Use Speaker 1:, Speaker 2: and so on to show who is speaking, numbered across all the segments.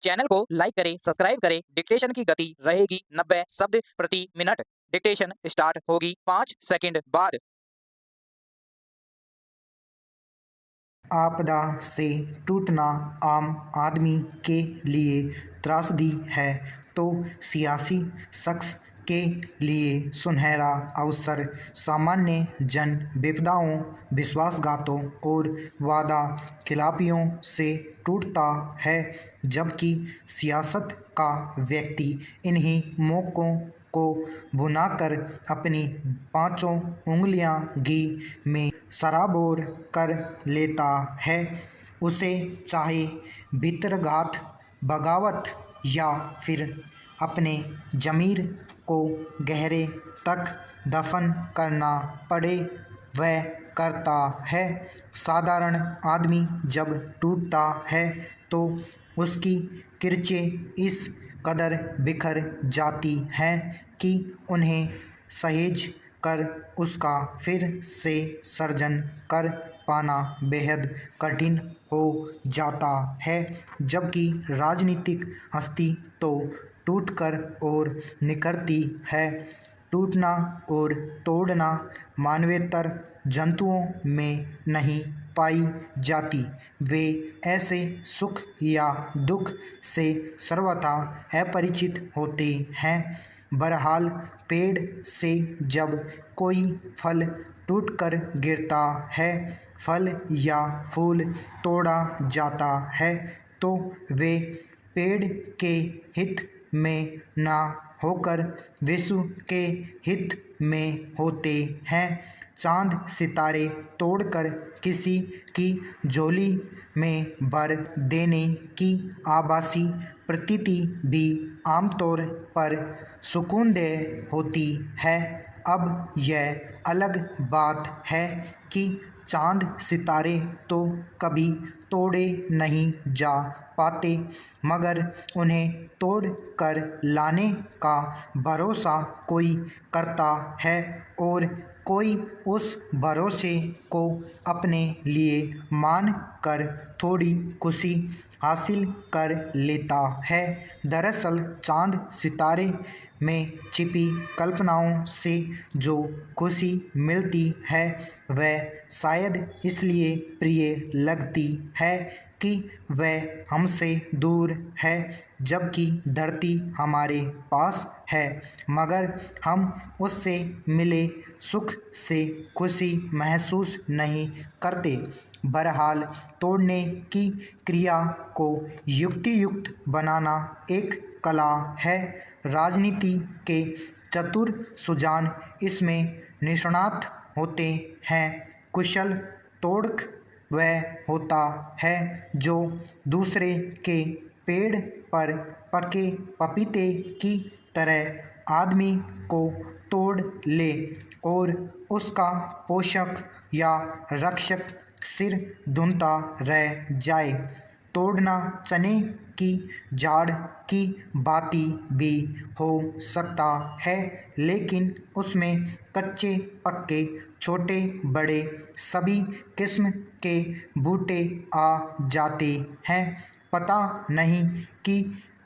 Speaker 1: Channel को like करें, subscribe करें। डिक्टेशन की गति रहेगी 90 शब्द प्रति मिनट। डिक्टेशन स्टार्ट होगी 5 सेकंड बाद।
Speaker 2: आपदा से टूटना आम आदमी के लिए त्रासदी है तो सियासी शख्स के लिए सुनहरा अवसर। सामान्य जन विपदाओं, विश्वासघातों और वादा खिलाफियों से टूटता है, जबकि सियासत का व्यक्ति इन्हीं मौक़ों को भुनाकर अपनी पांचों उंगलियां घी में सराबोर कर लेता है। उसे चाहे भीतरघात, बगावत या फिर अपने ज़मीर को गहरे तक दफन करना पड़े, वह करता है। साधारण आदमी जब टूटता है तो उसकी किरचें इस कदर बिखर जाती हैं कि उन्हें सहेज कर उसका फिर से सर्जन कर पाना बेहद कठिन हो जाता है। जबकि राजनीतिक हस्ती तो टूटकर और निखरती है। टूटना और तोड़ना मानवेतर जंतुओं में नहीं पाई जाती। वे ऐसे सुख या दुख से सर्वथा अपरिचित होते हैं। बहरहाल पेड़ से जब कोई फल टूटकर गिरता है, फल या फूल तोड़ा जाता है, तो वे पेड़ के हित में ना होकर विश्व के हित में होते हैं। चांद सितारे तोड़कर किसी की झोली में भर देने की आभासी प्रतीति भी आमतौर पर सुकूनदेह होती है। अब यह अलग बात है कि चांद सितारे तो कभी तोड़े नहीं जा पाते, मगर उन्हें तोड़ कर लाने का भरोसा कोई करता है और कोई उस भरोसे को अपने लिए मान कर थोड़ी खुशी हासिल कर लेता है। दरअसल चांद सितारे में छिपी कल्पनाओं से जो खुशी मिलती है, वह शायद इसलिए प्रिय लगती है कि वह हमसे दूर है, जबकि धरती हमारे पास है, मगर हम उससे मिले सुख से खुशी महसूस नहीं करते। बहरहाल तोड़ने की क्रिया को युक्तियुक्त बनाना एक कला है। राजनीति के चतुर सुजान इसमें निष्णात होते हैं। कुशल तोड़क वह होता है जो दूसरे के पेड़ पर पके पपीते की तरह आदमी को तोड़ ले और उसका पोषक या रक्षक सिर धुनता रह जाए। तोड़ना चने की झाड़ की भांति भी हो सकता है, लेकिन उसमें कच्चे पक्के, छोटे बड़े सभी किस्म के बूटे आ जाते हैं। पता नहीं कि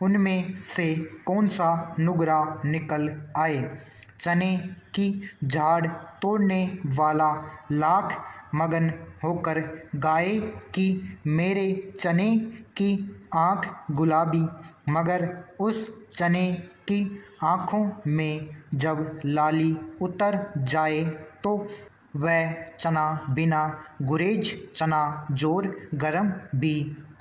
Speaker 2: उनमें से कौन सा नुगरा निकल आए। चने की झाड़ तोड़ने वाला लाख मगन होकर गाए कि मेरे चने की आँख गुलाबी, मगर उस चने की आँखों में जब लाली उतर जाए तो वह चना बिना गुरेज चना जोर गरम भी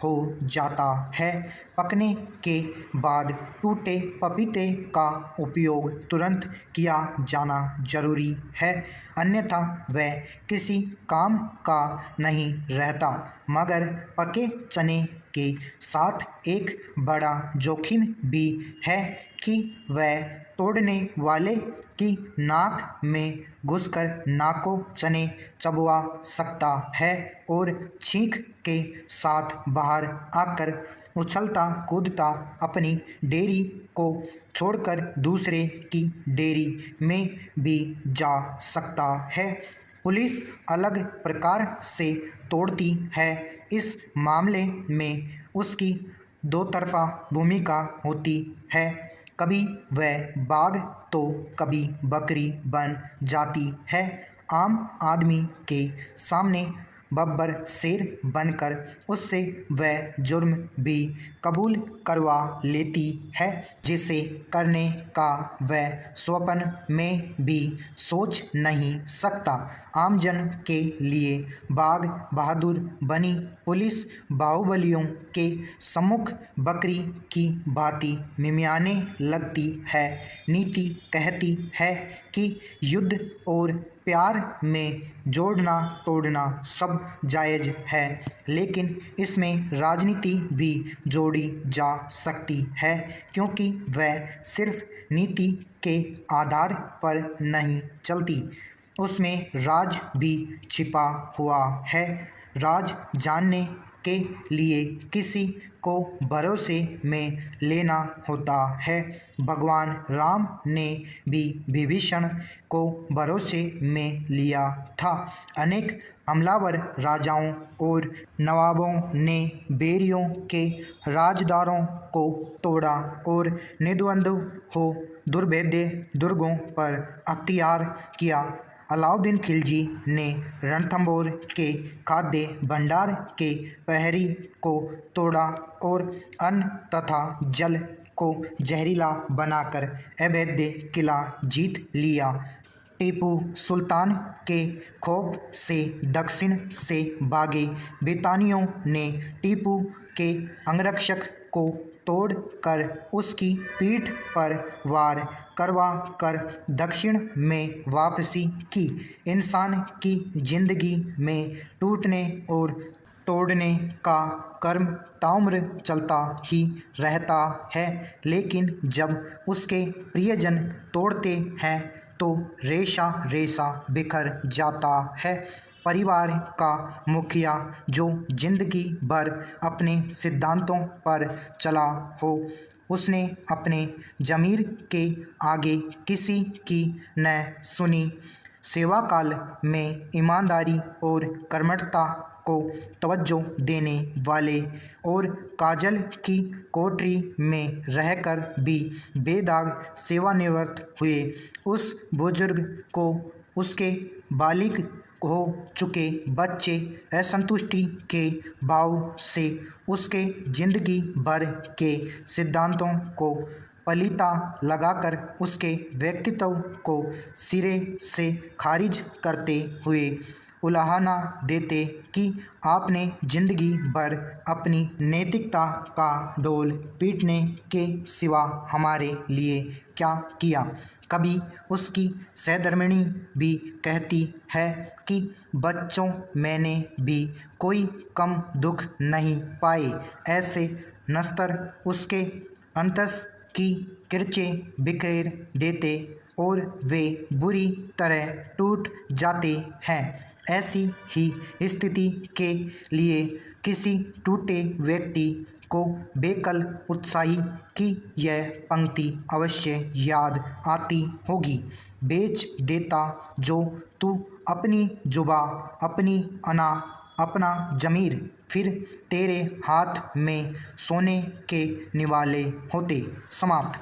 Speaker 2: हो जाता है। पकने के बाद टूटे पपीते का उपयोग तुरंत किया जाना जरूरी है, अन्यथा वह किसी काम का नहीं रहता। मगर पके चने के साथ एक बड़ा जोखिम भी है कि वह तोड़ने वाले की नाक में घुसकर नाको चने चबवा सकता है और छींक के साथ बाहर आकर उछलता कूदता अपनी डेरी को छोड़कर दूसरे की डेरी में भी जा सकता है। पुलिस अलग प्रकार से तोड़ती है। इस मामले में उसकी दो तरफा भूमिका होती है। कभी वह बाघ तो कभी बकरी बन जाती है। आम आदमी के सामने बब्बर शेर बनकर उससे वह जुर्म भी कबूल करवा लेती है जिसे करने का वह स्वप्न में भी सोच नहीं सकता। आमजन के लिए बाघ बहादुर बनी पुलिस बाहुबलियों के सम्मुख बकरी की भांति मिमियाने लगती है। नीति कहती है कि युद्ध और प्यार में जोड़ना तोड़ना सब जायज़ है, लेकिन इसमें राजनीति भी जोड़ी जा सकती है, क्योंकि वह सिर्फ नीति के आधार पर नहीं चलती, उसमें राज भी छिपा हुआ है। राज जानने के लिए किसी को भरोसे में लेना होता है। भगवान राम ने भी विभीषण को भरोसे में लिया था। अनेक हमलावर राजाओं और नवाबों ने बैरियों के राजदारों को तोड़ा और निर्द्वंद्व हो दुर्भेद्य दुर्गों पर अख्तियार किया। अलाउद्दीन खिलजी ने रणथंभौर के खाद्य भंडार के प्रहरी को तोड़ा और अन्न तथा जल को जहरीला बनाकर अवैध किला जीत लिया। टीपू सुल्तान के खौफ से दक्षिण से भागे बेतानियों ने टीपू के अंगरक्षक को तोड़कर उसकी पीठ पर वार करवा कर दक्षिण में वापसी की। इंसान की जिंदगी में टूटने और तोड़ने का कर्म ताउम्र चलता ही रहता है, लेकिन जब उसके प्रियजन तोड़ते हैं तो रेशा रेशा बिखर जाता है। परिवार का मुखिया जो जिंदगी भर अपने सिद्धांतों पर चला हो, उसने अपने ज़मीर के आगे किसी की न सुनी। सेवा काल में ईमानदारी और कर्मठता को तवज्जो देने वाले और काजल की कोठरी में रहकर भी बेदाग सेवानिवृत्त हुए उस बुजुर्ग को उसके बालिग हो चुके बच्चे असंतुष्टि के भाव से उसके जिंदगी भर के सिद्धांतों को पलीता लगाकर उसके व्यक्तित्व को सिरे से खारिज करते हुए उलाहना देते कि आपने जिंदगी भर अपनी नैतिकता का ढोल पीटने के सिवा हमारे लिए क्या किया। कभी उसकी सहधर्मिणी भी कहती है कि बच्चों मैंने भी कोई कम दुख नहीं पाए। ऐसे नस्तर उसके अंतस की किरचें बिखेर देते और वे बुरी तरह टूट जाते हैं। ऐसी ही स्थिति के लिए किसी टूटे व्यक्ति को बेकल उत्साही की यह पंक्ति अवश्य याद आती होगी। बेच देता जो तू अपनी जुबा अपनी अना अपना ज़मीर, फिर तेरे हाथ में सोने के निवाले होते। समाप्त।